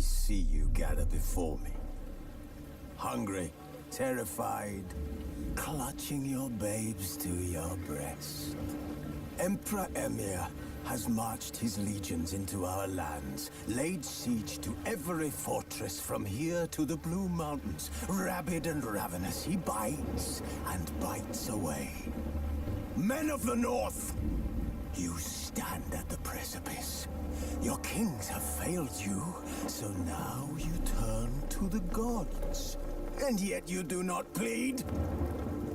see you gather before me. Hungry, terrified, clutching your babes to your breast. Emperor Emir has marched his legions into our lands, laid siege to every fortress from here to the Blue Mountains. Rabid and ravenous, he bites and bites away. Men of the North, you stand at the precipice. Your kings have failed you, so now you turn to the gods. And yet you do not plead.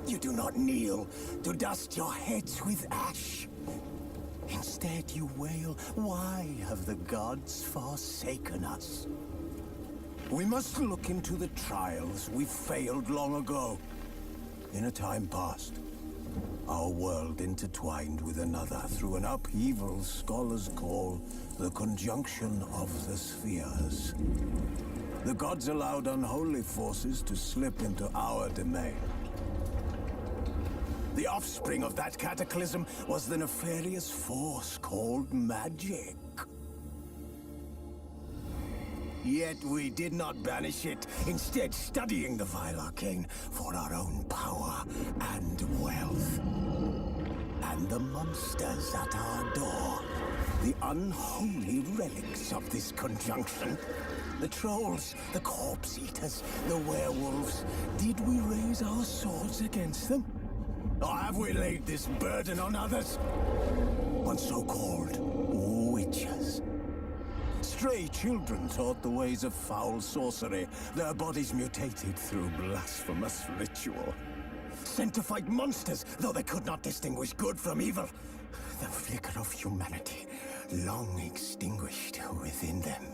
You do not kneel to dust your heads with ash. Instead you wail, why have the gods forsaken us? We must look into the trials we failed long ago. In a time past, our world intertwined with another through an upheaval scholars call the conjunction of the spheres. The gods allowed unholy forces to slip into our domain. The offspring of that cataclysm was the nefarious force called magic. Yet we did not banish it, instead studying the vile arcane for our own power and wealth. And the monsters at our door, the unholy relics of this conjunction. The trolls, the corpse-eaters, the werewolves. Did we raise our swords against them? Or have we laid this burden on others? On so-called witches. Stray children taught the ways of foul sorcery, their bodies mutated through blasphemous ritual. Sent to fight monsters, though they could not distinguish good from evil. The flicker of humanity, long extinguished within them.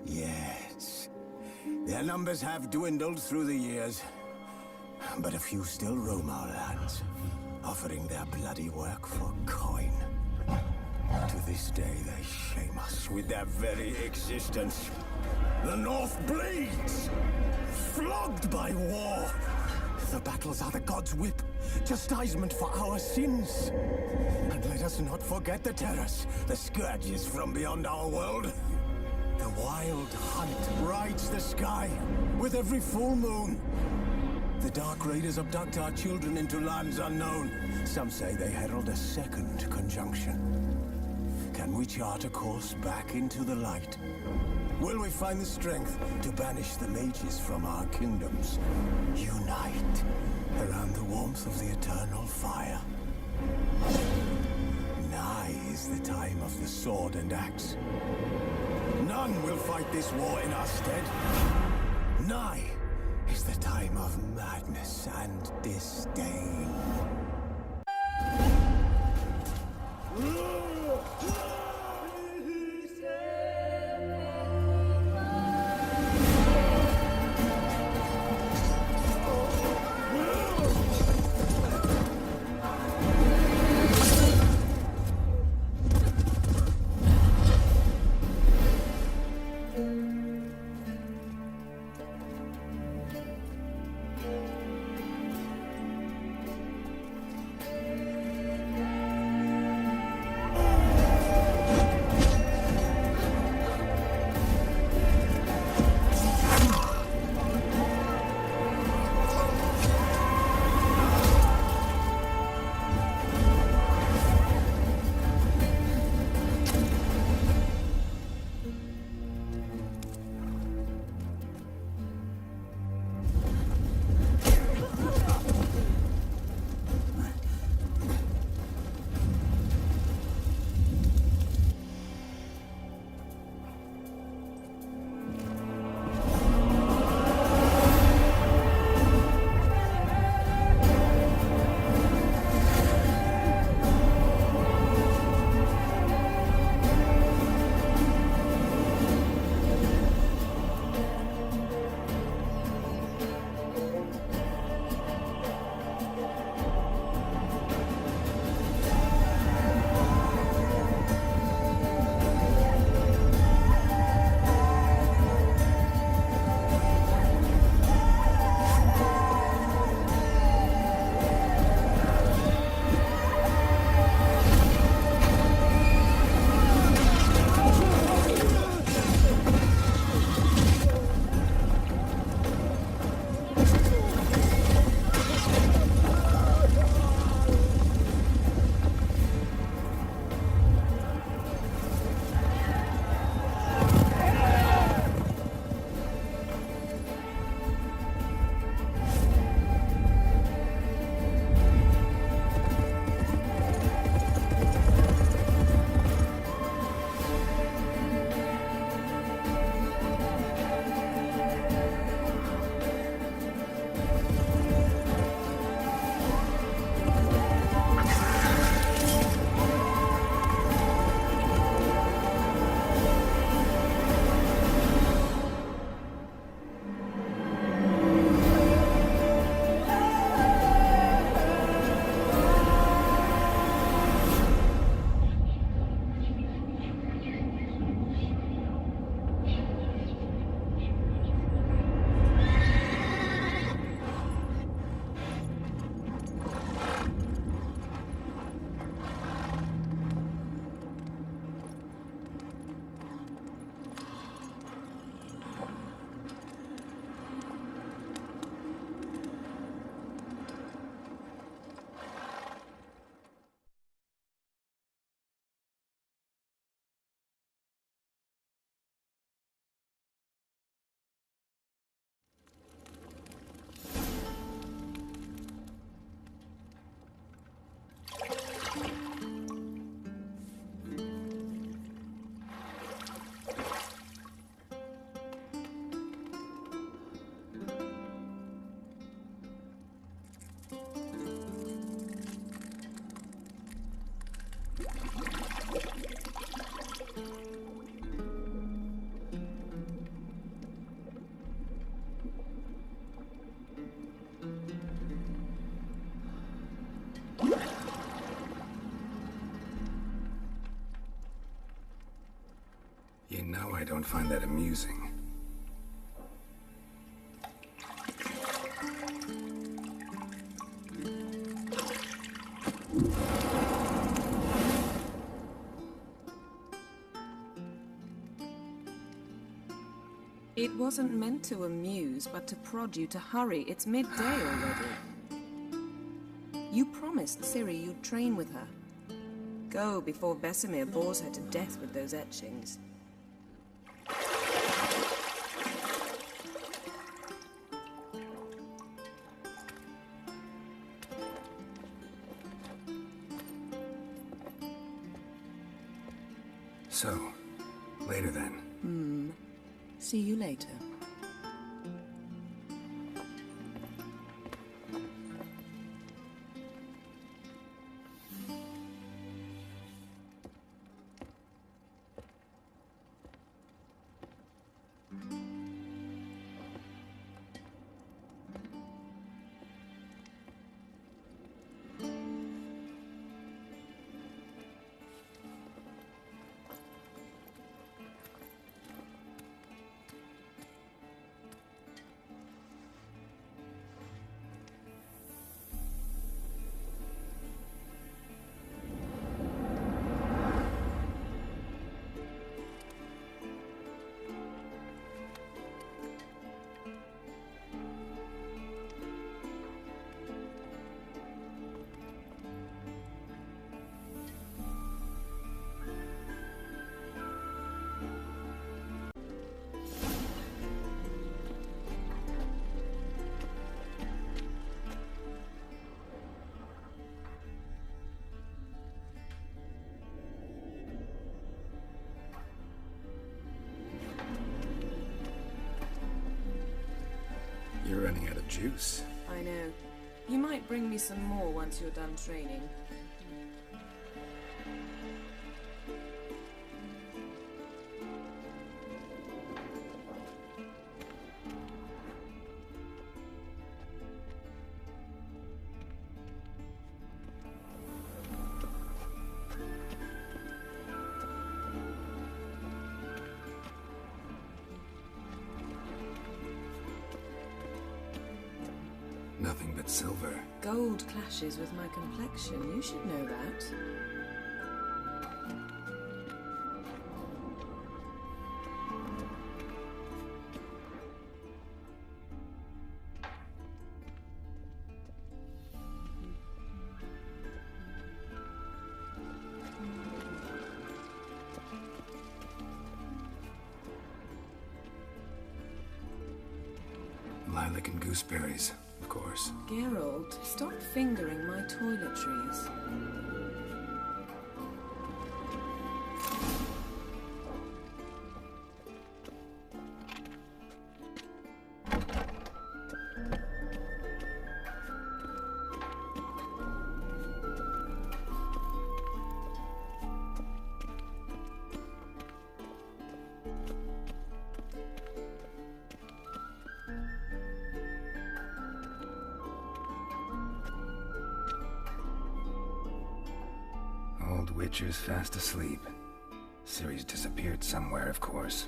Yes, their numbers have dwindled through the years. But a few still roam our lands, offering their bloody work for coin. To this day, they shame us with their very existence. The North bleeds, flogged by war. The battles are the gods' whip, chastisement for our sins. And let us not forget the terrors, the scourges from beyond our world. The wild hunt rides the sky with every full moon. The Dark Raiders abduct our children into lands unknown. Some say they herald a second conjunction. Can we chart a course back into the light? Will we find the strength to banish the mages from our kingdoms? Unite around the warmth of the eternal fire. Nigh is the time of the sword and axe. None will fight this war in our stead. Nigh is the time of madness and disdain. You know I don't find that amusing. It wasn't meant to amuse, but to prod you to hurry. It's midday already. You promised Ciri you'd train with her. Go before Vesemir bores her to death with those etchings. So, later then. See you later. You're running out of juice. I know. You might bring me some more once you're done training. Nothing but silver. Gold clashes with my complexion. You should know that. Lilac and gooseberries, of course. Geralt, stop fingering my toiletries. Old Witcher's fast asleep. Ciri's disappeared somewhere, of course.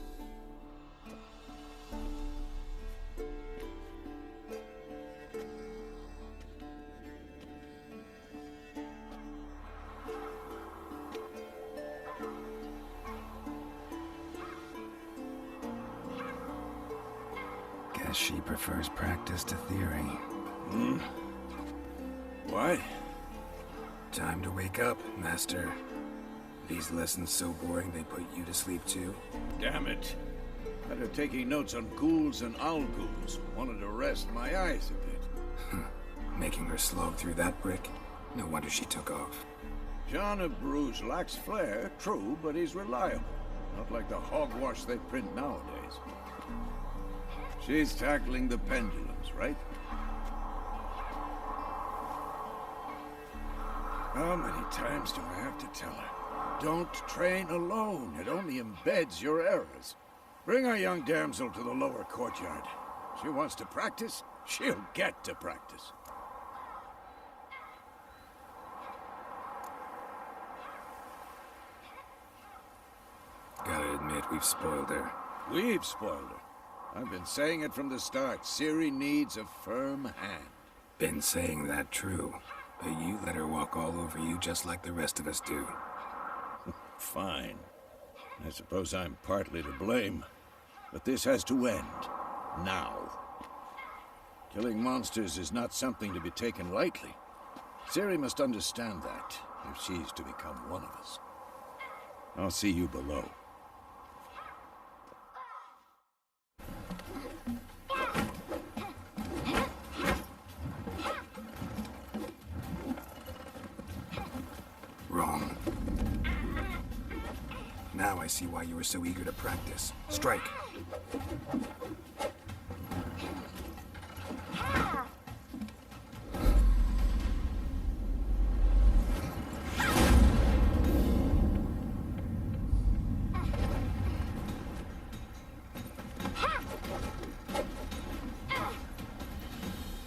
Guess she prefers practice to theory. What? Time to wake up, Master. These lessons so boring they put you to sleep too? Damn it. After taking notes on ghouls and owl ghouls, wanted to rest my eyes a bit. Making her slog through that brick? No wonder she took off. John of Bruges lacks flair, true, but he's reliable. Not like the hogwash they print nowadays. She's tackling the pendulums, right? How many times do I have to tell her? Don't train alone. It only embeds your errors. Bring our young damsel to the lower courtyard. She wants to practice, she'll get to practice. Gotta admit, we've spoiled her. We've spoiled her. I've been saying it from the start. Ciri needs a firm hand. Been saying that true, but you let her walk all over you just like the rest of us do. Fine. I suppose I'm partly to blame. But this has to end. Now. Killing monsters is not something to be taken lightly. Ciri must understand that, if she's to become one of us. I'll see you below. Wrong. Now I see why you were so eager to practice. Strike.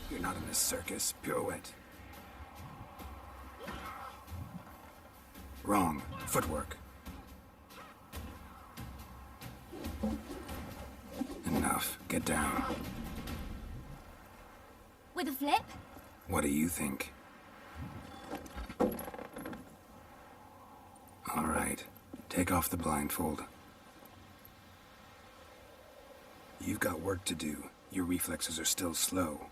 You're not in a circus. Pirouette. Wrong. Footwork. Enough. Get down. With a flip? What do you think? All right. Take off the blindfold. You've got work to do. Your reflexes are still slow.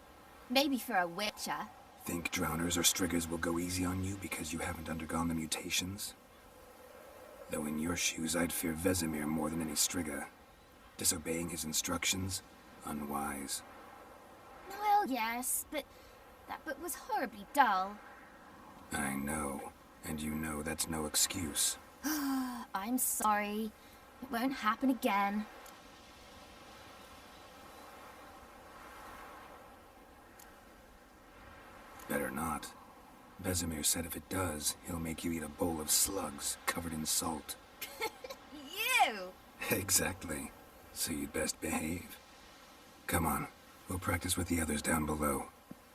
Maybe for a witcher. Think drowners or striggers will go easy on you because you haven't undergone the mutations? Though in your shoes, I'd fear Vesemir more than any strigger. Disobeying his instructions? Unwise. Well, yes, but that book was horribly dull. I know. And you know that's no excuse. I'm sorry. It won't happen again. Better not. Vesemir said if it does, he'll make you eat a bowl of slugs covered in salt. You! Exactly. So you'd best behave. Come on. We'll practice with the others down below.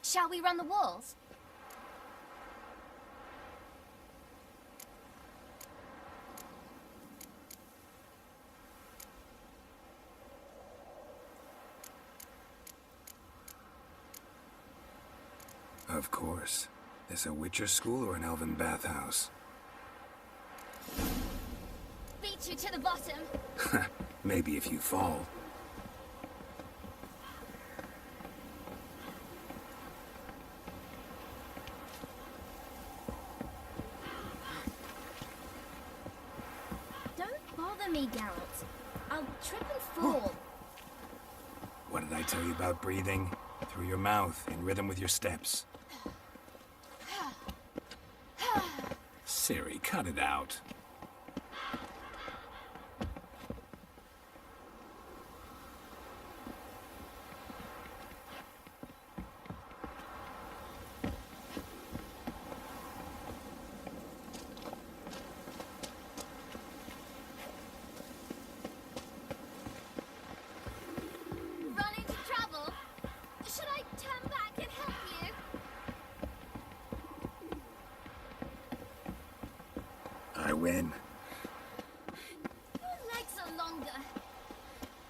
Shall we run the walls? Of course. This a Witcher school or an elven bathhouse? Beat you to the bottom. Maybe if you fall. Don't bother me, Geralt. I'll trip and fall. What did I tell you about breathing? Through your mouth, in rhythm with your steps. Ciri, cut it out. Run into trouble? Should I turn back and help you? I win. Your legs are longer.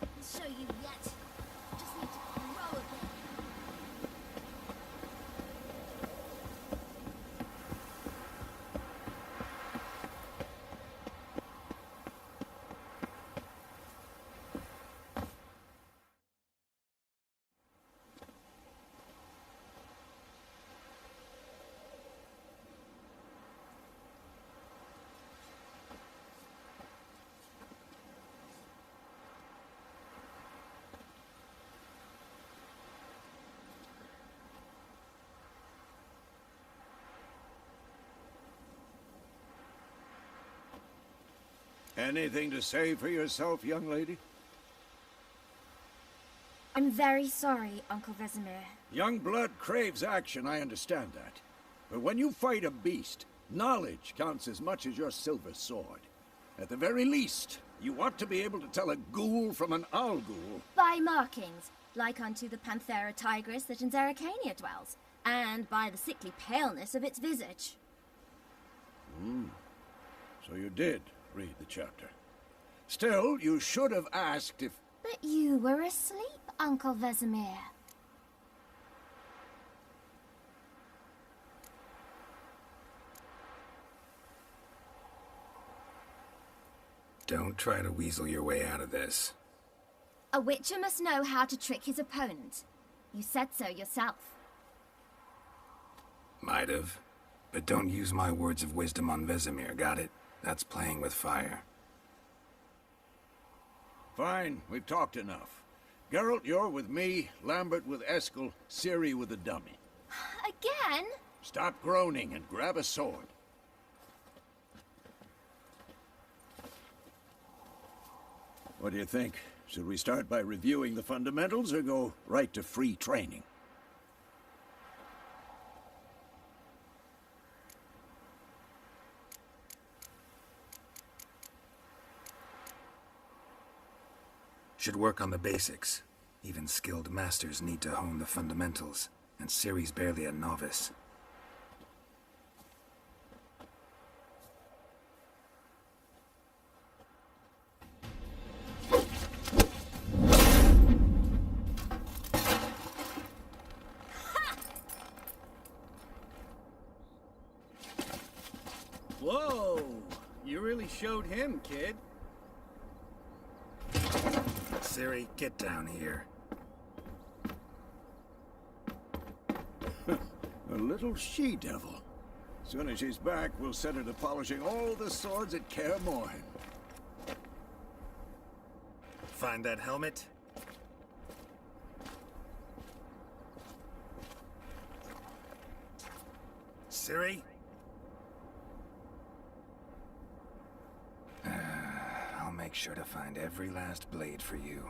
I'll show you yet. Just need to grow a bit. Anything to say for yourself, young lady? I'm very sorry, Uncle Vesemir. Young blood craves action, I understand that. But when you fight a beast, knowledge counts as much as your silver sword. At the very least, you ought to be able to tell a ghoul from an owl ghoul. By markings, like unto the Panthera tigris that in Zerrikania dwells, and by the sickly paleness of its visage. So you did read the chapter. Still, you should have asked if... But you were asleep, Uncle Vesemir. Don't try to weasel your way out of this. A witcher must know how to trick his opponent. You said so yourself. Might have. But don't use my words of wisdom on Vesemir, got it? That's playing with fire. Fine, we've talked enough. Geralt, you're with me, Lambert with Eskel, Ciri with the dummy. Again? Stop groaning and grab a sword. What do you think? Should we start by reviewing the fundamentals or go right to free training? Should work on the basics. Even skilled masters need to hone the fundamentals, and Ciri's barely a novice. Whoa! You really showed him, kid. Ciri, get down here. A little she-devil. Soon as she's back, we'll set her to polishing all the swords at Kaer Morhen. Find that helmet? Ciri? I'll make sure to find every last blade for you.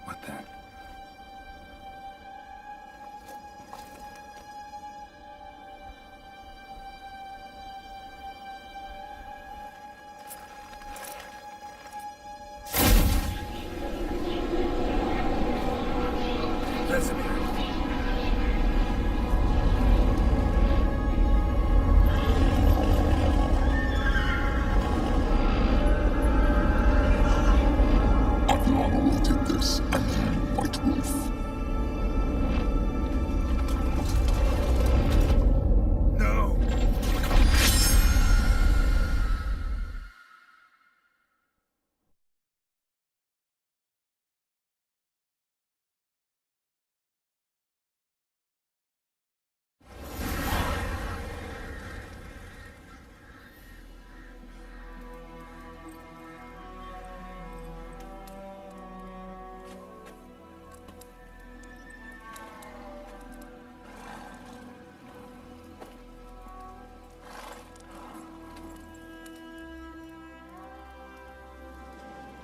What the?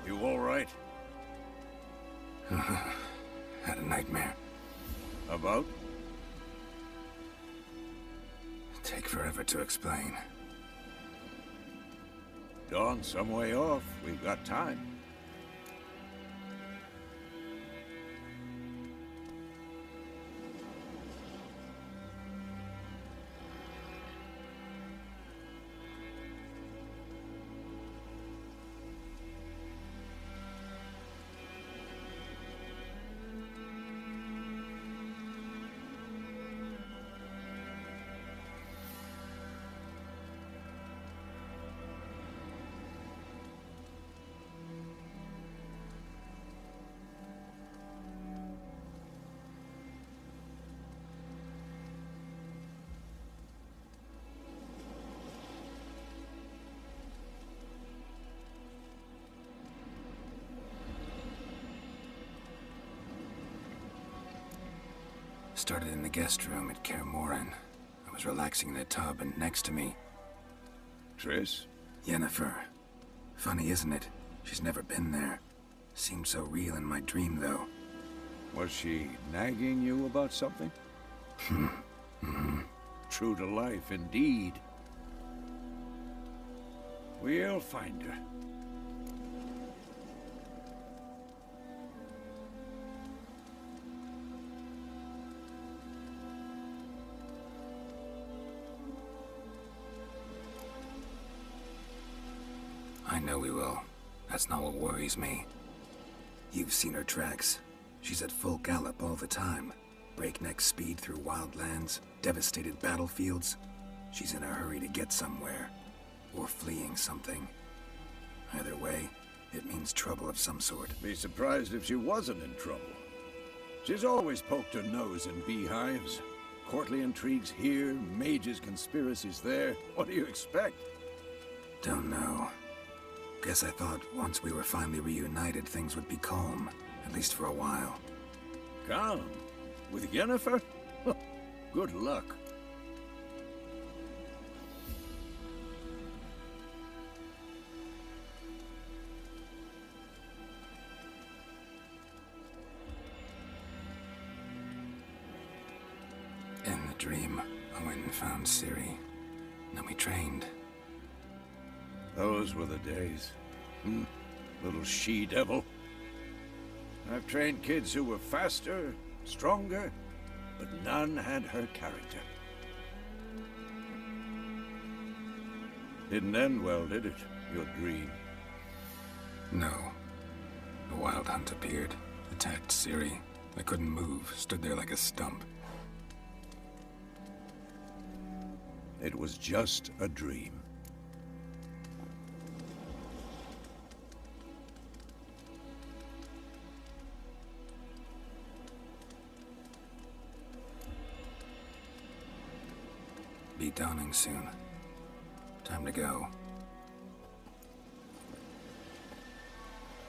You all right? Had a nightmare. About? Take forever to explain. Dawn's some way off. We've got time. Started in the guest room at Kaer Morhen. I was relaxing in a tub, and next to me... Triss? Yennefer. Funny, isn't it? She's never been there. Seemed so real in my dream, though. Was she nagging you about something? True to life, indeed. We'll find her. know we will. That's not what worries me. You've seen her tracks. She's at full gallop all the time. Breakneck speed through wild lands, devastated battlefields. She's in a hurry to get somewhere. Or fleeing something. Either way, it means trouble of some sort. Be surprised if she wasn't in trouble. She's always poked her nose in beehives. Courtly intrigues here, mages' conspiracies there. What do you expect? Don't know. Guess I thought once we were finally reunited, things would be calm. At least for a while. Calm? With Yennefer? Good luck. In the dream, I went and found Ciri. Then we trained. Those were the days. Little she-devil. I've trained kids who were faster, stronger, but none had her character. Didn't end well, did it? Your dream? No. The Wild Hunt appeared, attacked Ciri. I couldn't move, stood there like a stump. It was just a dream. Be dawning soon. Time to go.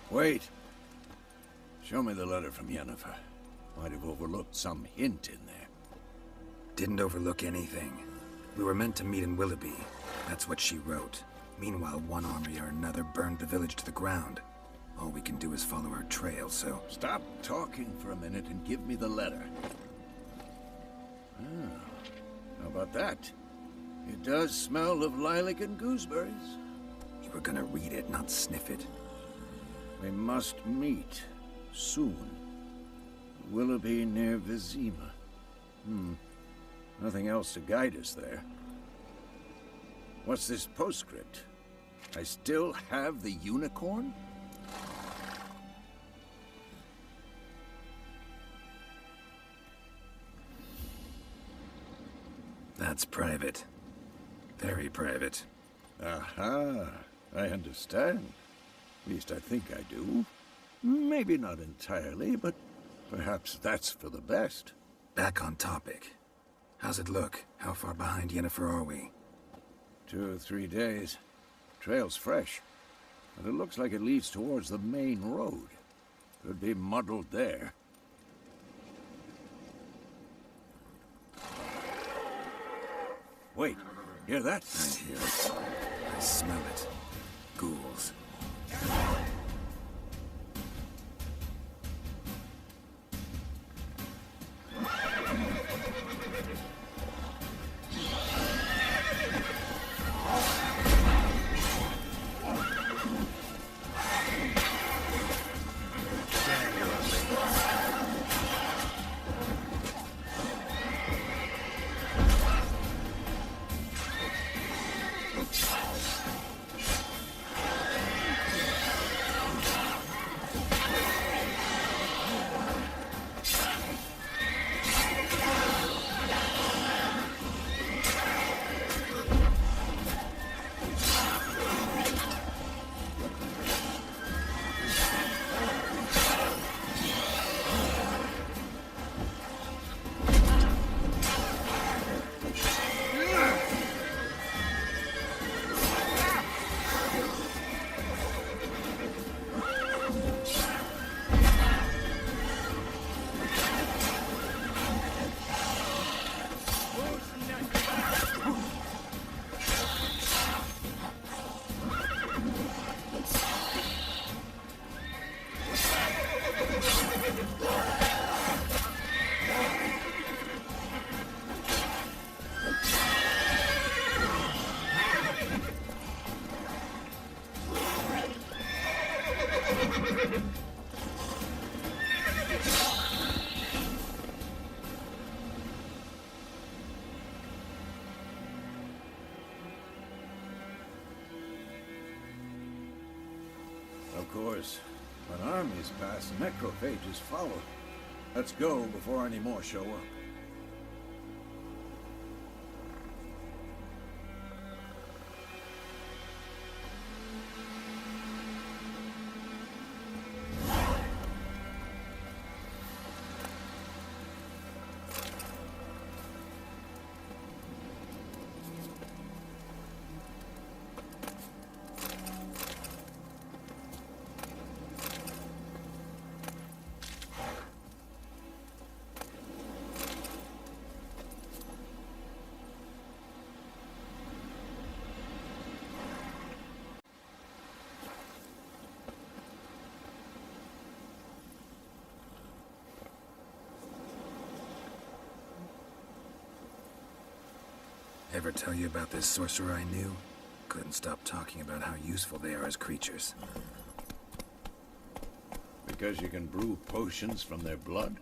Wait. Show me the letter from Yennefer. Might have overlooked some hint in there. Didn't overlook anything. We were meant to meet in Willoughby. That's what she wrote. Meanwhile, one army or another burned the village to the ground. All we can do is follow her trail, so... Stop talking for a minute and give me the letter. How about that? It does smell of lilac and gooseberries. You were gonna read it, not sniff it. We must meet. Soon. Willoughby near Vizima. Nothing else to guide us there. What's this postscript? I still have the unicorn? That's private. Very private. Aha, I understand. At least I think I do. Maybe not entirely, but perhaps that's for the best. Back on topic. How's it look? How far behind Yennefer are we? 2 or 3 days. Trail's fresh, but it looks like it leads towards the main road. Could be muddled there. Wait, hear that? I hear it. I smell it. Ghouls. course. When armies pass, necrophages follow. Let's go before any more show up. Ever tell you about this sorcerer I knew? Couldn't stop talking about how useful they are as creatures. Because you can brew potions from their blood?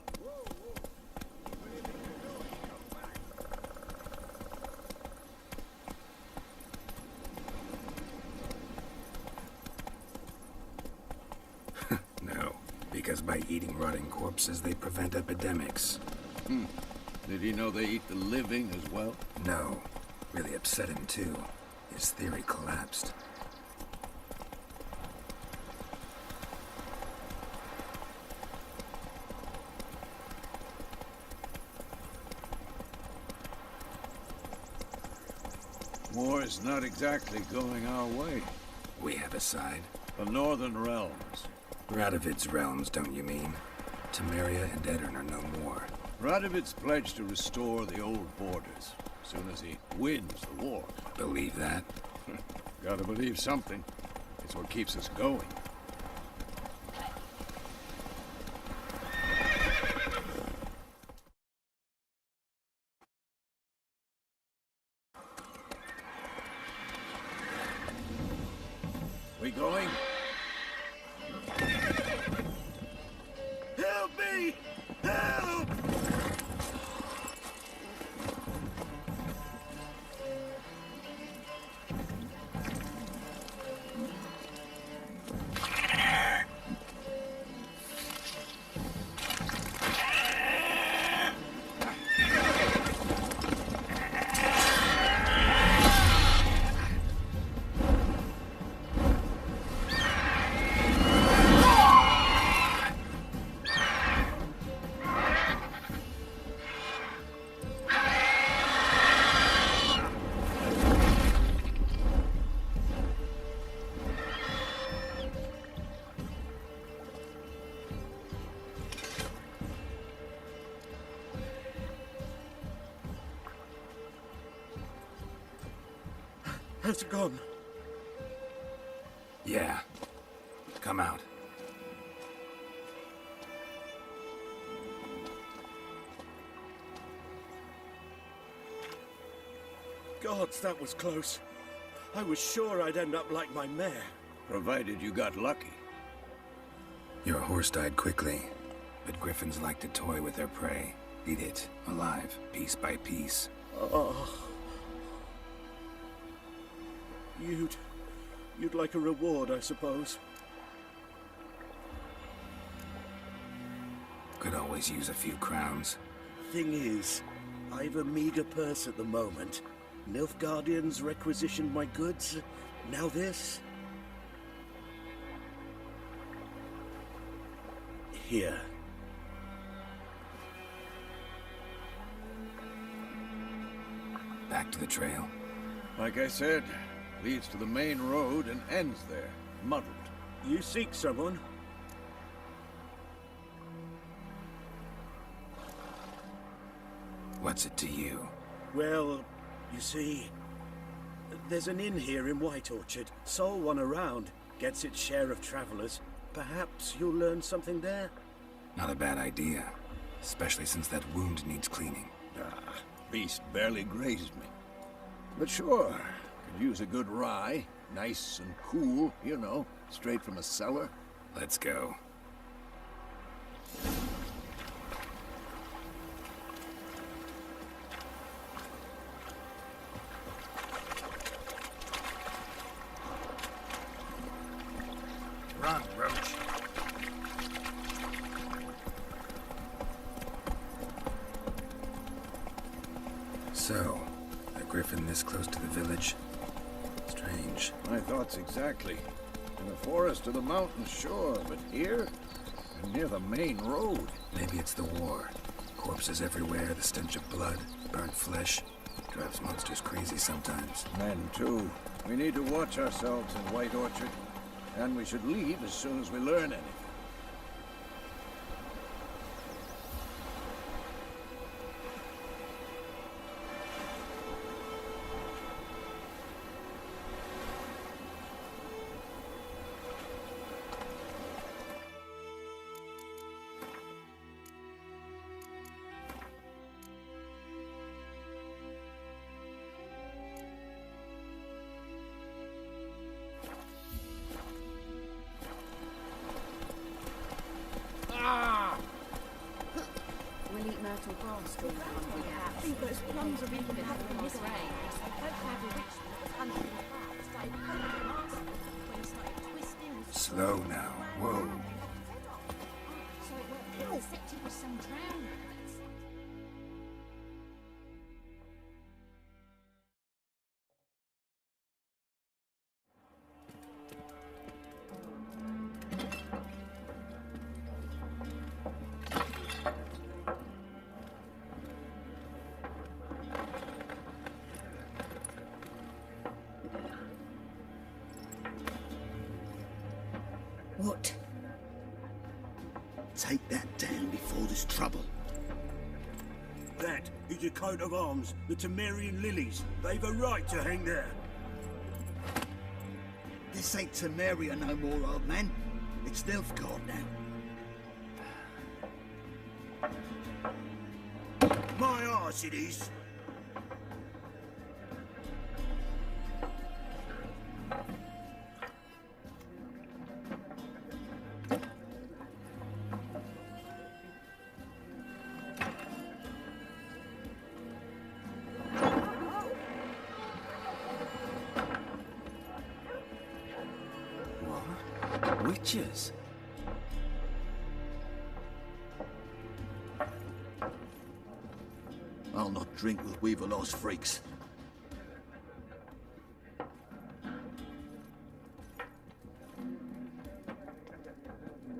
No, because by eating rotting corpses, they prevent epidemics. Did he know they eat the living as well? No. Really upset him, too. His theory collapsed. War's not exactly going our way. We have a side. The Northern Realms. Radovid's realms, don't you mean? Temeria and Edirn are no more. Radovid's pledged to restore the old borders, as soon as he wins the war. Believe that? Gotta believe something. It's what keeps us going. We going? Help me! Help! Has it gone? Yeah. Come out. Gods, that was close. I was sure I'd end up like my mare. Provided you got lucky. Your horse died quickly, but griffins like to toy with their prey. Eat it, alive, piece by piece. Oh. You'd like a reward, I suppose. Could always use a few crowns. Thing is, I've a meager purse at the moment. Nilfgaardians requisitioned my goods. Now this. Here. Back to the trail. Like I said, leads to the main road and ends there, muddled. You seek someone? What's it to you? Well, you see, there's an inn here in White Orchard. Sole one around. Gets its share of travelers. Perhaps you'll learn something there? Not a bad idea. Especially since that wound needs cleaning. Beast barely grazed me. But sure, could use a good rye. Nice and cool, you know, straight from a cellar. Let's go. Run, Roach. So, a griffin this close to the village? Strange. My thoughts exactly. In the forest or the mountains, sure, but here? And near the main road. Maybe it's the war. Corpses everywhere, the stench of blood, burnt flesh. Drives monsters crazy sometimes. Men, too. We need to watch ourselves in White Orchard. And we should leave as soon as we learn anything. We'll eat myrtle grass during the hungry hours. See, those plums are even covered in this rain. Don't have a richman that was hunting in the park. Started poking the master when he started twisting his... Slow now. Whoa. So it won't infected with some drowning. What? Take that down before there's trouble. That is a coat of arms, the Temerian lilies. They've a right to hang there. This ain't Temeria no more, old man. It's Nilfgaard now. My arse it is. Witches? I'll not drink with Weaverlost freaks.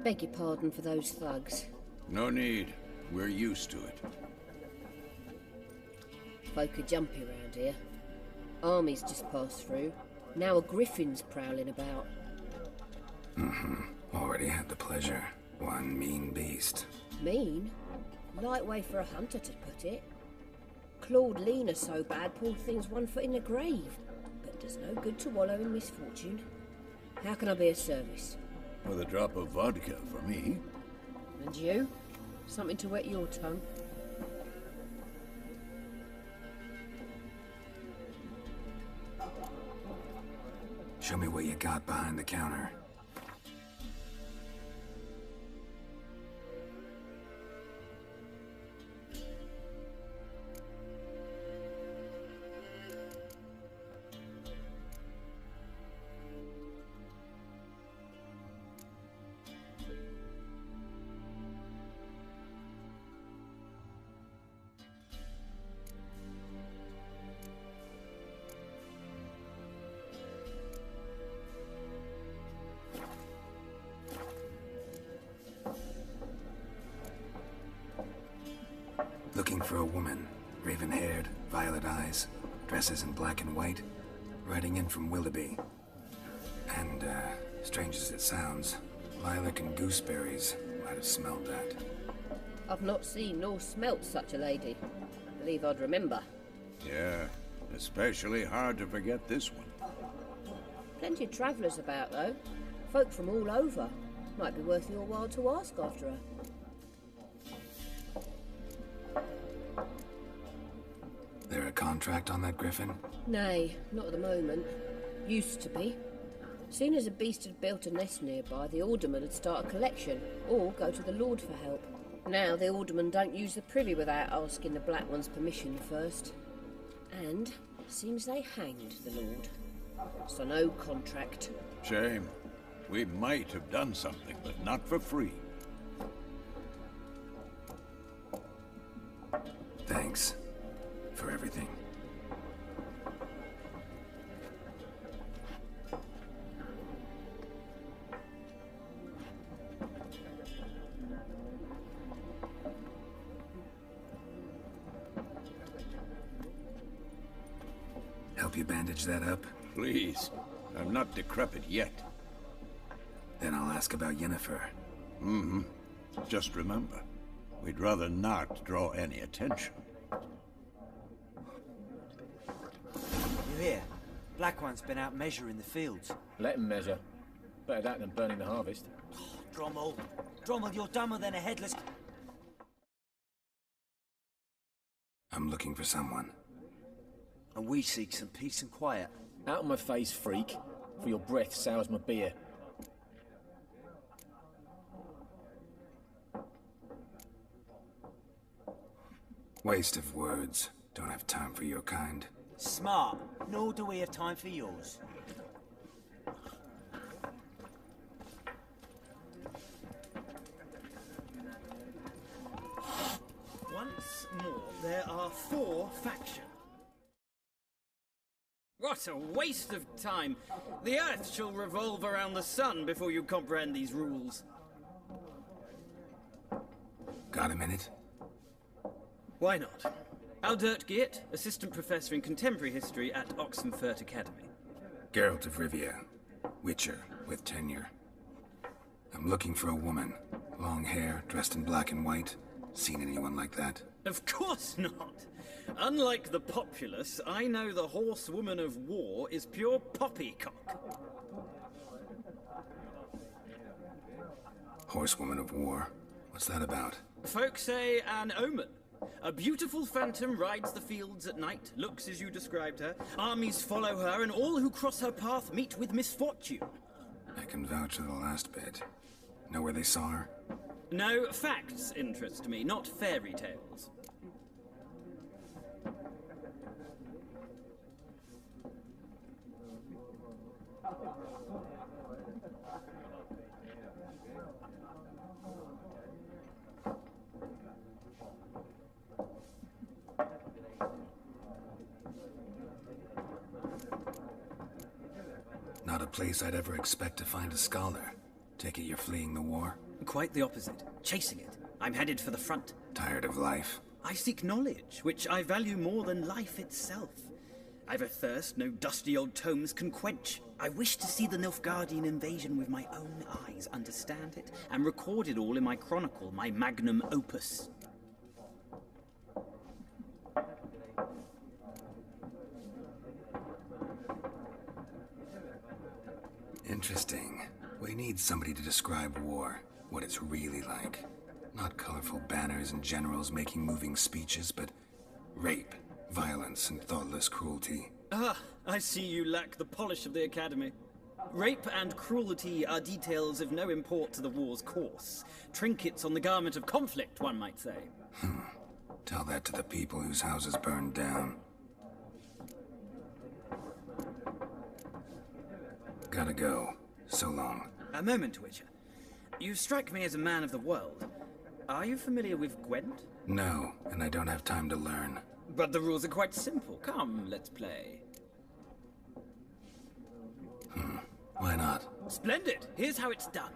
Beg your pardon for those thugs. No need. We're used to it. Folk are jumpy round here. Armies just passed through. Now a griffin's prowling about. Already had the pleasure. One mean beast. Mean? Light way for a hunter to put it. Clawed Lena so bad, poor thing's 1 foot in the grave. But does no good to wallow in misfortune. How can I be of service? With a drop of vodka for me. And you? Something to wet your tongue? Show me what you got behind the counter. Looking for a woman. Raven-haired, violet eyes, dresses in black and white. Riding in from Willoughby. And, strange as it sounds, lilac and gooseberries might have smelled that. I've not seen nor smelt such a lady. Believe I'd remember. Yeah, especially hard to forget this one. Plenty of travellers about, though. Folk from all over. Might be worth your while to ask after her. There a contract on that griffin? Nay, not at the moment. Used to be. Soon as a beast had built a nest nearby, the alderman would start a collection, or go to the Lord for help. Now the alderman don't use the privy without asking the Black One's permission first. And seems they hanged the Lord. So no contract. Shame. We might have done something, but not for free. Thanks for everything. help you bandage that up? Please. I'm not decrepit yet. Then I'll ask about Yennefer. Mm-hmm. Just remember, we'd rather not draw any attention. You hear? Black One's been out measuring the fields. Let him measure. Better that than burning the harvest. Drommel. Drommel, you're dumber than a headless... I'm looking for someone. And we seek some peace and quiet. Out of my face, freak. For your breath sours my beer. Waste of words. Don't have time for your kind. Smart. Nor do we have time for yours. Once more, there are 4 factions. What a waste of time! The Earth shall revolve around the sun before you comprehend these rules. Got a minute? Why not? Aldert Geert, Assistant Professor in Contemporary History at Oxenfurt Academy. Geralt of Rivia. Witcher, with tenure. I'm looking for a woman. Long hair, dressed in black and white. Seen anyone like that? Of course not! Unlike the populace, I know the horsewoman of war is pure poppycock. Horsewoman of war? What's that about? Folk say an omen. A beautiful phantom rides the fields at night, looks as you described her. Armies follow her, and all who cross her path meet with misfortune. I can vouch for the last bit. Know where they saw her? No, facts interest me, not fairy tales. Not a place I'd ever expect to find a scholar. Take it you're fleeing the war? Quite the opposite. Chasing it. I'm headed for the front. Tired of life? I seek knowledge, which I value more than life itself. I've a thirst no dusty old tomes can quench. I wish to see the Nilfgaardian invasion with my own eyes, understand it, and record it all in my chronicle, my magnum opus. Interesting. We need somebody to describe war, what it's really like. Not colorful banners and generals making moving speeches, but rape, violence, and thoughtless cruelty. Ah, I see you lack the polish of the Academy. Rape and cruelty are details of no import to the war's course. Trinkets on the garment of conflict, one might say. Tell that to the people whose houses burned down. Gotta go. So long. A moment, Witcher. You strike me as a man of the world. Are you familiar with Gwent? No, and I don't have time to learn. But the rules are quite simple. Come, let's play. Why not? Splendid! Here's how it's done.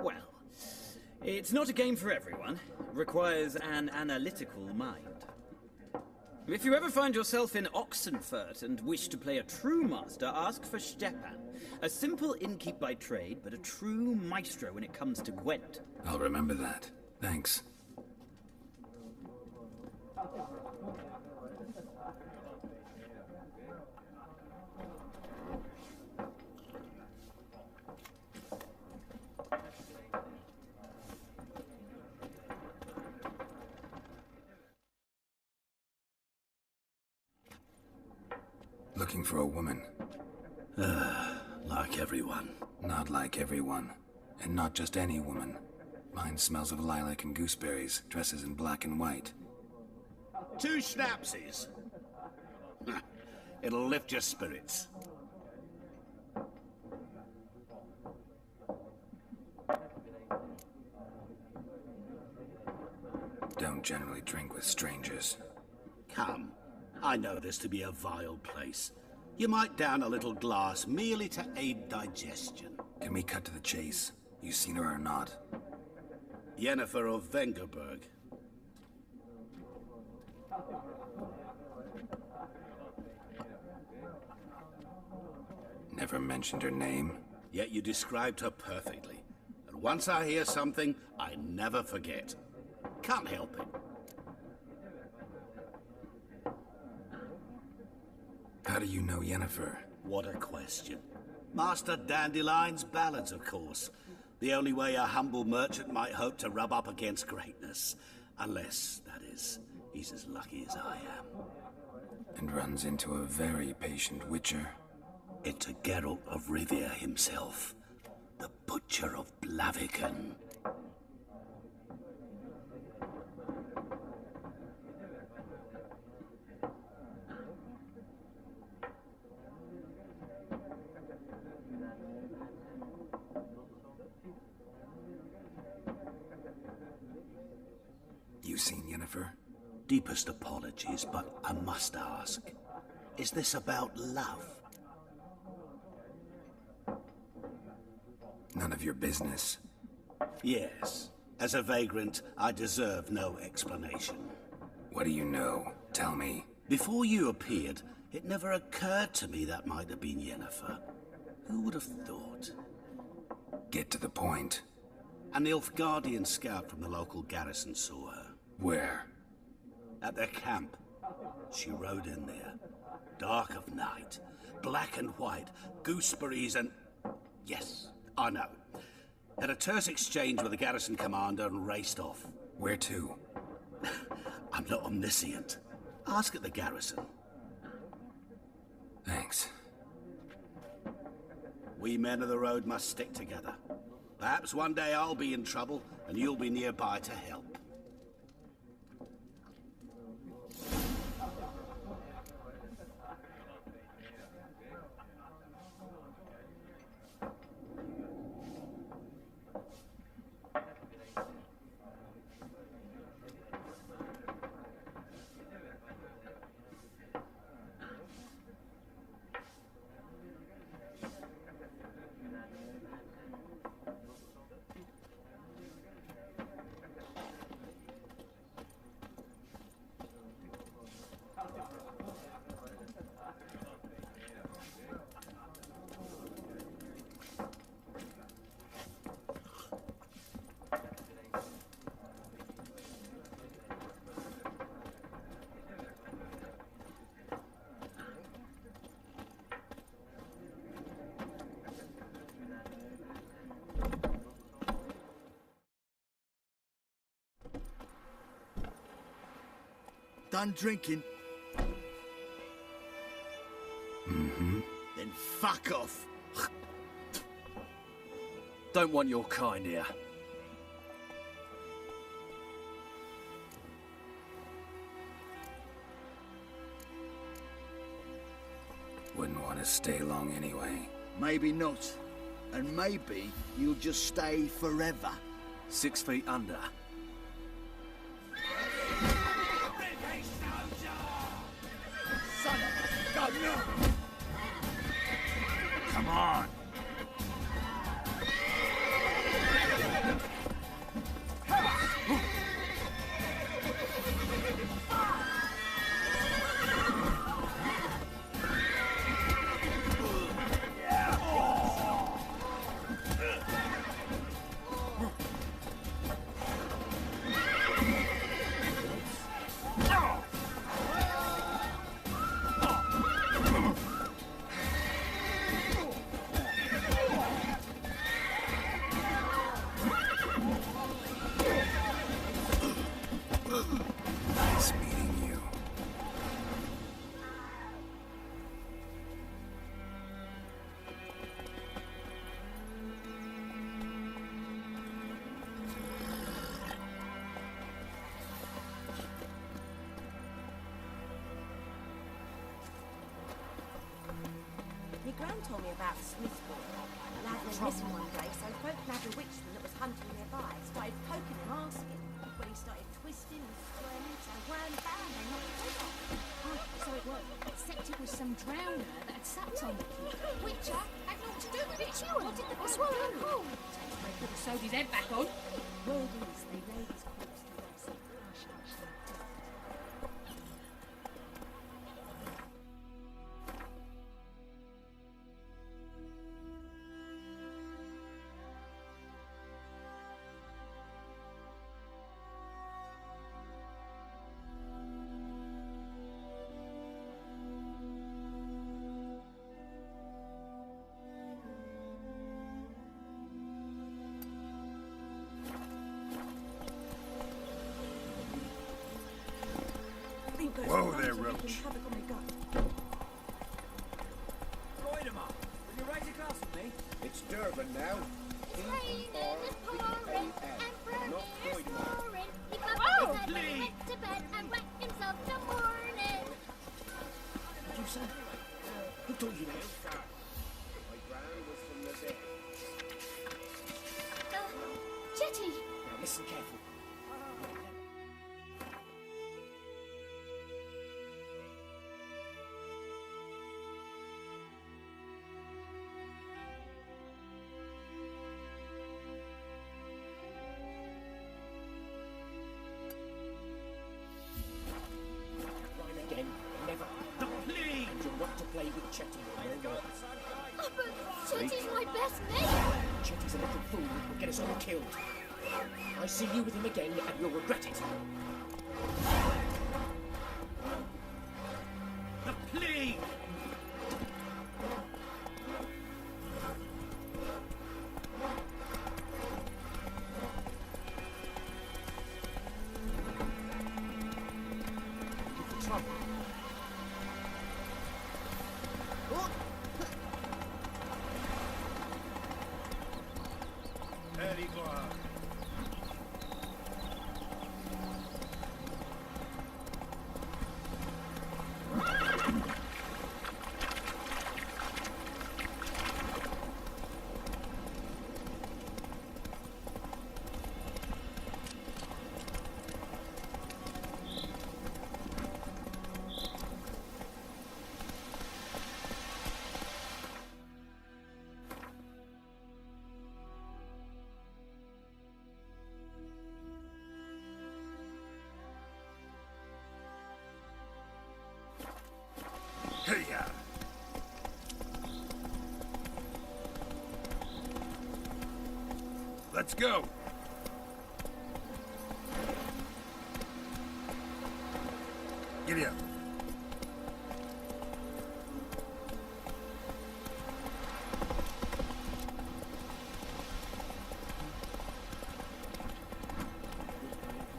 Well, it's not a game for everyone. Requires an analytical mind. If you ever find yourself in Oxenfurt and wish to play a true master, ask for Stepan. A simple innkeep by trade, but a true maestro when it comes to Gwent. I'll remember that. Thanks. Looking for a woman. Like everyone. Not like everyone. And not just any woman. Mine smells of lilac and gooseberries, dresses in black and white. 2 schnapsies. It'll lift your spirits. Don't generally drink with strangers. Come. I know this to be a vile place. You might down a little glass merely to aid digestion. Can we cut to the chase? You seen her or not? Yennefer of Vengerberg. Never mentioned her name? Yet you described her perfectly. And once I hear something, I never forget. Can't help it. How do you know Yennefer? What a question. Master Dandelion's ballads, of course. The only way a humble merchant might hope to rub up against greatness. Unless, that is, he's as lucky as I am. And runs into a very patient witcher. It's a Geralt of Rivia himself. The Butcher of Blaviken. You seen Yennefer? Deepest apologies, but I must ask. Is this about love? None of your business. Yes. As a vagrant, I deserve no explanation. What do you know? Tell me. Before you appeared, it never occurred to me that might have been Yennefer. Who would have thought? Get to the point. An Nilfgaardian scout from the local garrison saw her. Where? At their camp. She rode in there. Dark of night. Black and white. Gooseberries and... Yes, I know. Had a terse exchange with the garrison commander and raced off. Where to? I'm not omniscient. Ask at the garrison. Thanks. We men of the road must stick together. Perhaps one day I'll be in trouble and you'll be nearby to help. Done drinking? Mm-hmm. Then fuck off. Don't want your kind here. Wouldn't want to stay long anyway. Maybe not. And maybe you'll just stay forever. 6 feet under. Son of a gun, no! Come on. Nice meeting you. My gran told me about the Smith boy. The lad was missing one day, so folk nabbed a witchman that was hunting nearby. Started poking him, asking. When he started twisting and squirming, so wham bam, they knocked his head off. Oh, so it was. Except it was some drowner that had sucked on the kid. Witcher had naught to do with it. What did the boy swallow him whole? They could have sewed his head back on. Word is, they laid his corpse to rest. Hush, hush, hush. Whoa there, Roach. Floydemar, will you raise a glass with me? It's Durban now. It's raining and pouring, and Bernie's snoring. He bumped Oh, his head when he please. went to bed and wet himself till morning. You son. Who told you that? My gran was from the dead. Jetty! Now listen careful. Rhyme again. Never. Please! And you're not to play with Chetty. Remember? Oh, but Jetty's my best mate! Chetty's a little fool who will get us all killed. I see you with him again and you'll regret it. Please! Give the trouble. Eddie Glow. Hey-ya! Let's go! Giddy up.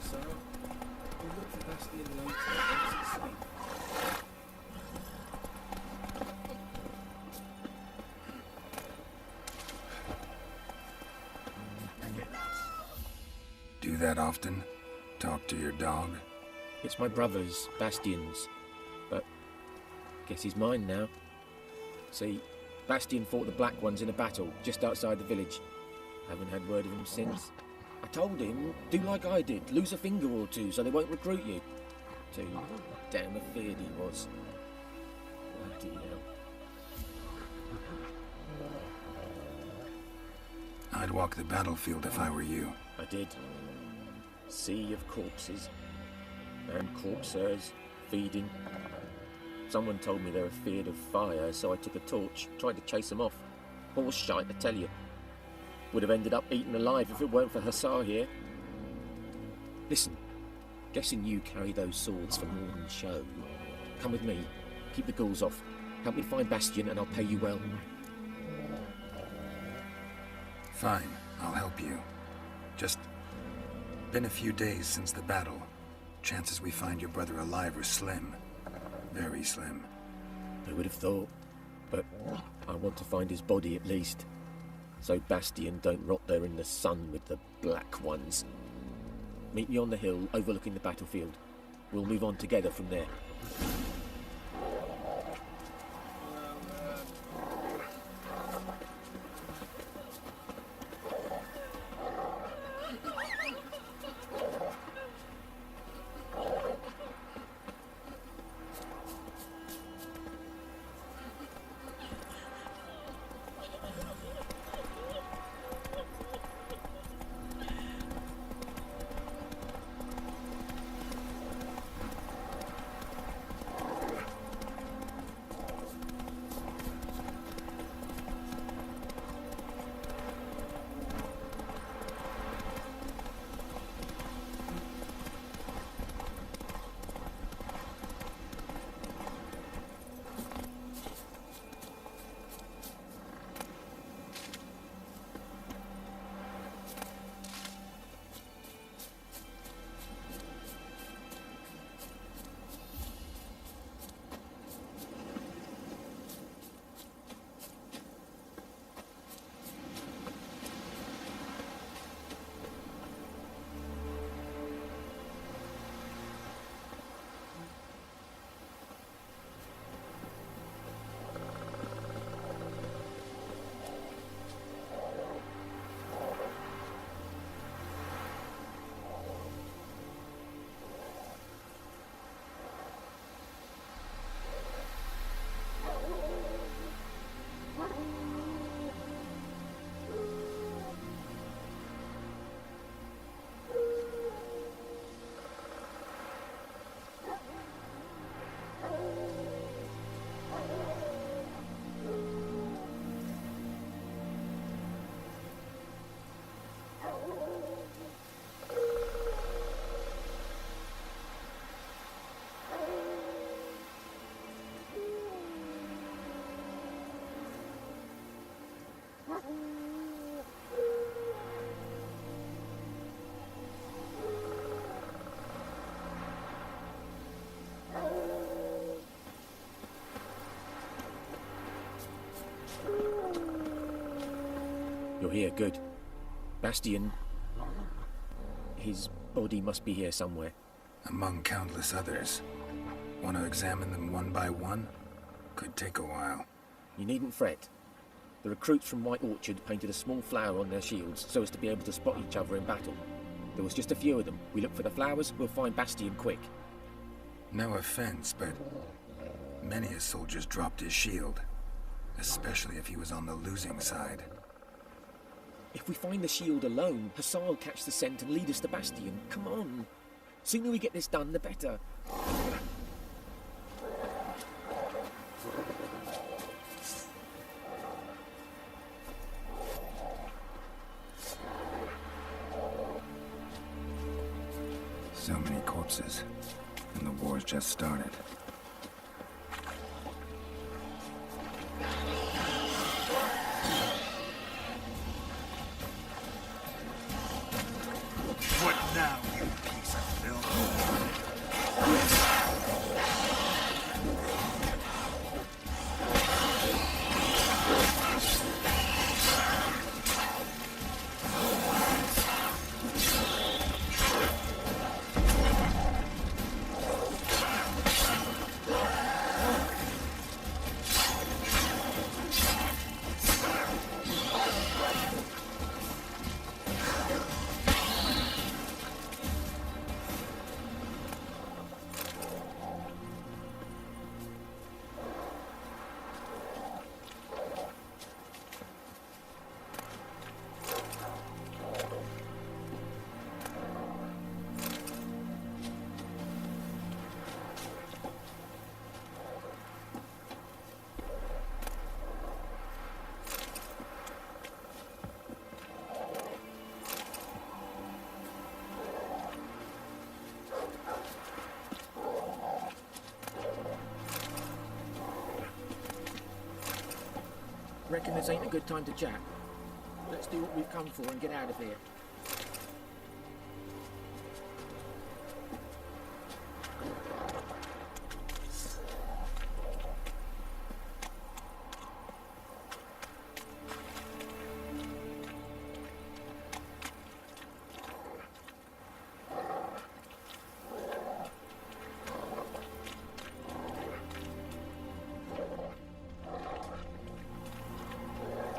So, we'll look for Bastion later once it's safe. Do that often? Talk to your dog? It's my brother's, Bastion's, but guess he's mine now. See, Bastion fought the Black Ones in a battle just outside the village. Haven't had word of him since. I told him, do like I did, lose a finger or two so they won't recruit you. Too damn afeard he was. Bloody hell. I'd walk the battlefield if I were you. I did. Sea of corpses. And corpsers, feeding. Someone told me they were feared of fire, so I took a torch, tried to chase them off. Horse shite, I tell you. Would have ended up eaten alive if it weren't for Hussar here. Listen, guessing you carry those swords for more than show. Come with me, keep the ghouls off. Help me find Bastion and I'll pay you well. Fine, I'll help you. Just been a few days since the battle. Chances we find your brother alive are slim. Very slim. I would have thought, but I want to find his body at least. So Bastion don't rot there in the sun with the Black Ones. Meet me on the hill overlooking the battlefield. We'll move on together from there. You're here, good. Bastion... his body must be here somewhere. Among countless others. Want to examine them one by one? Could take a while. You needn't fret. The recruits from White Orchard painted a small flower on their shields so as to be able to spot each other in battle. There was just a few of them. We look for the flowers, we'll find Bastion quick. No offense, but many a soldier's dropped his shield. Especially if he was on the losing side. If we find the shield alone, Hassan will catch the scent and lead us to Bastion. Come on. Sooner we get this done, the better. So many corpses, and the war's just started. What now, you piece of filth? Reckon this ain't a good time to chat? Let's do what we've come for and get out of here.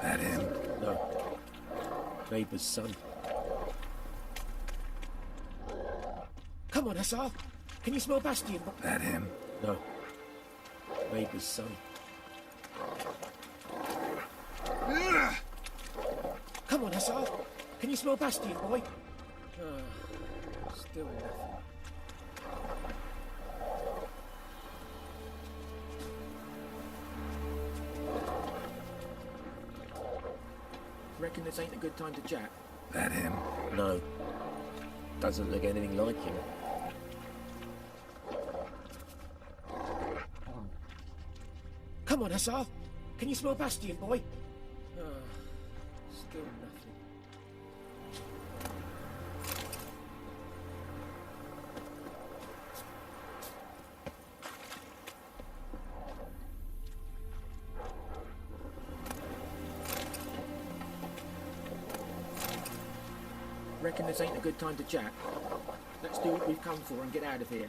That him? No. Neighbour's son. Come on, Hussar. Can you smell Bastion? That him? No. Neighbour's son. Come on, Hussar. Can you smell Bastion, boy? Still nothing. Reckon this ain't a good time to chat? That him? No. Doesn't look anything like him. Come on, Hussar. Can you smell Bastion, boy? Still nothing. Reckon this ain't a good time to chat? Let's do what we've come for and get out of here.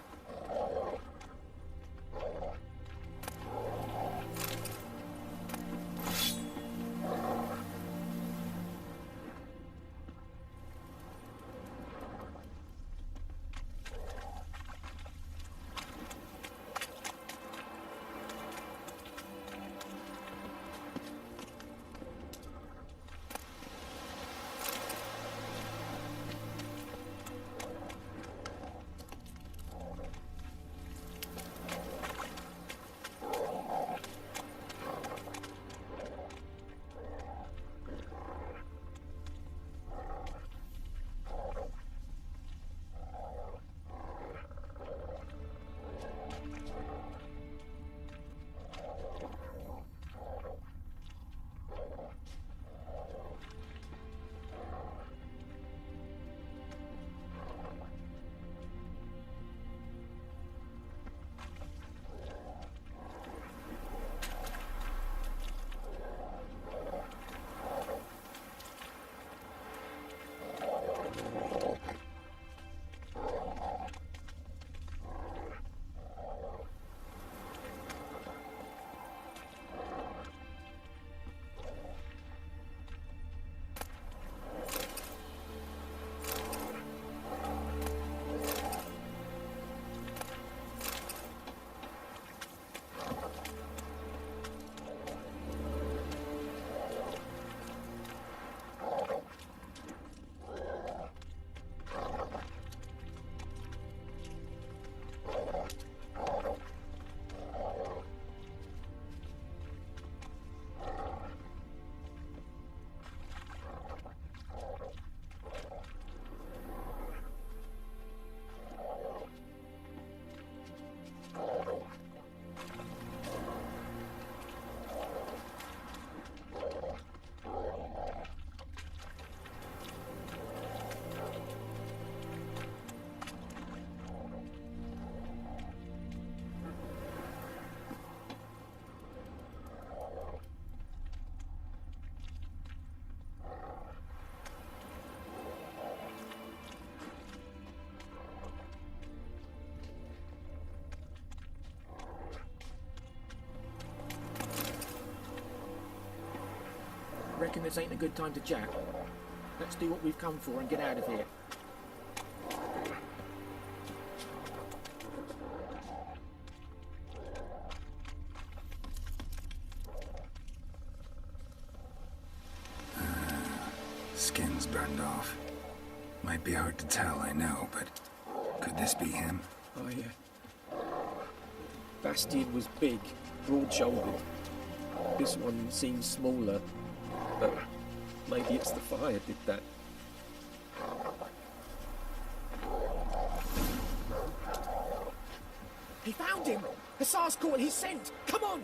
Reckon this ain't a good time to chat? Let's do what we've come for and get out of here. Skin's burned off. Might be hard to tell, I know, but could this be him? Oh, yeah. Bastion was big, broad-shouldered. This one seems smaller, but maybe it's the fire did that. He found him! Hussar's caught his scent! Come on!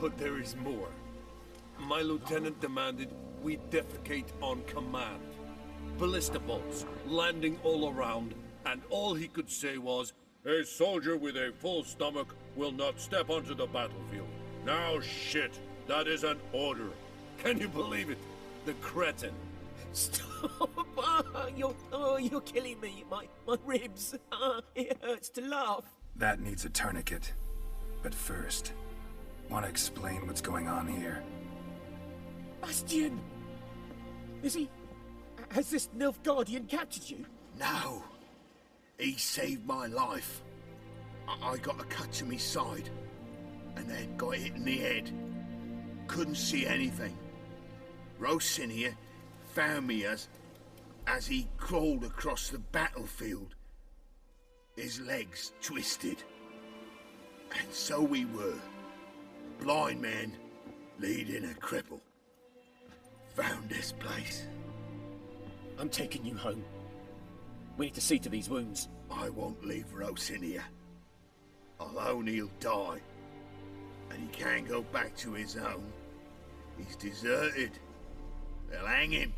But there is more. My lieutenant demanded we defecate on command. Ballista bolts landing all around, and all he could say was, "A soldier with a full stomach will not step onto the battlefield." Now shit, that is an order. Can you believe it? The cretin. Stop! You're killing me. My ribs. It hurts to laugh. That needs a tourniquet. But first, want to explain what's going on here? Bastian! Has this Nilfgaardian captured you? No. He saved my life. I got a cut to my side, and then got hit in the head. Couldn't see anything. Rosinia found me as he crawled across the battlefield. His legs twisted. And so we were. Blind men leading a cripple. Found this place. I'm taking you home. We need to see to these wounds. I won't leave Rosinia. Alone he'll die. And he can't go back to his own. He's deserted. They'll hang him.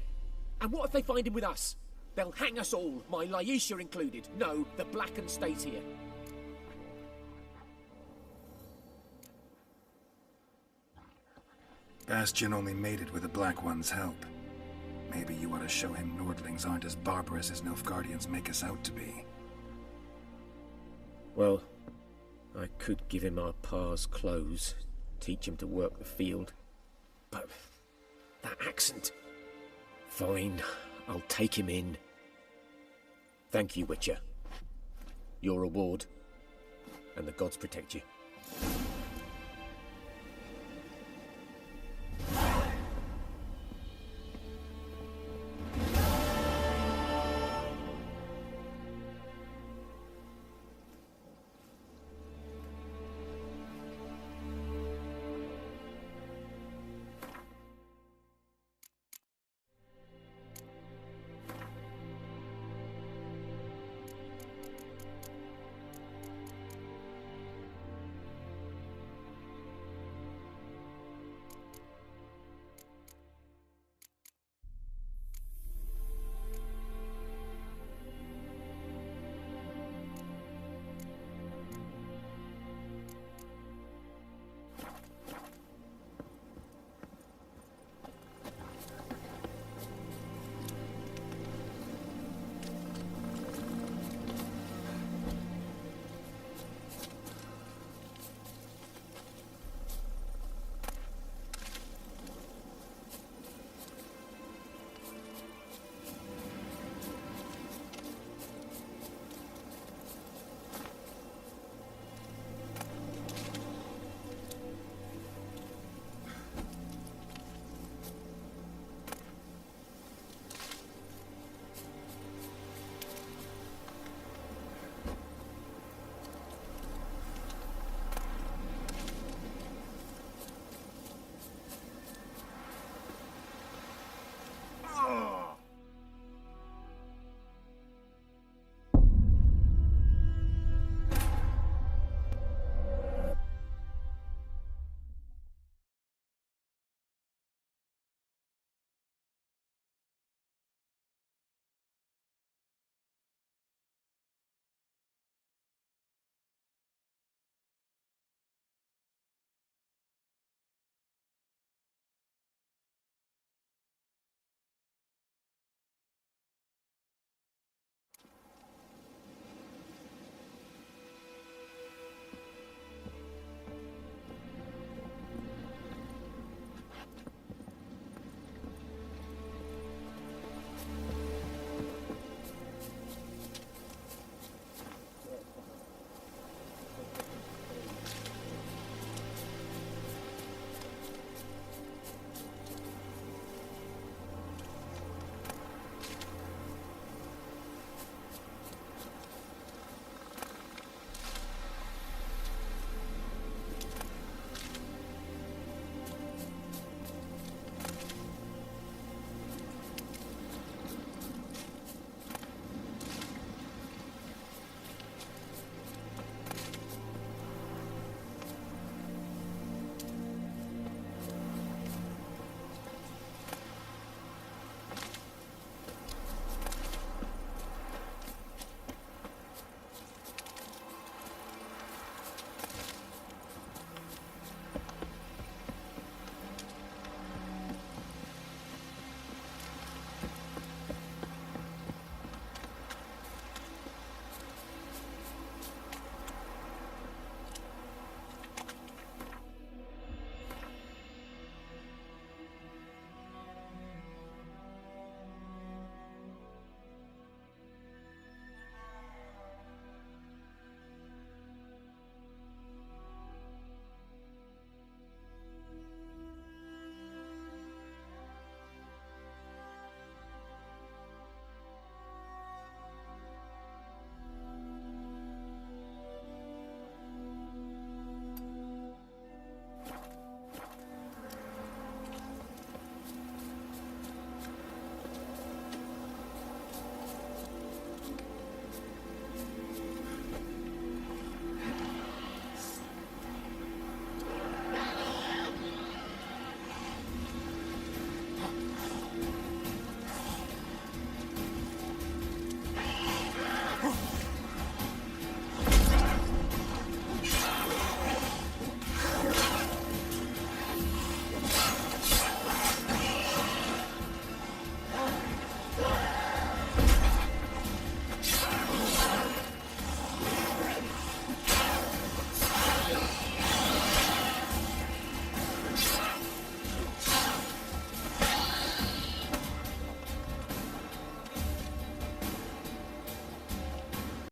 And what if they find him with us? They'll hang us all, my Laisha included. No, the Blacken stays here. Bastian only made it with the Black One's help. Maybe you ought to show him Nordlings aren't as barbarous as Nilfgaardians make us out to be. Well, I could give him our pa's clothes, teach him to work the field. But that accent... Fine, I'll take him in. Thank you, Witcher. Your reward, and the gods protect you.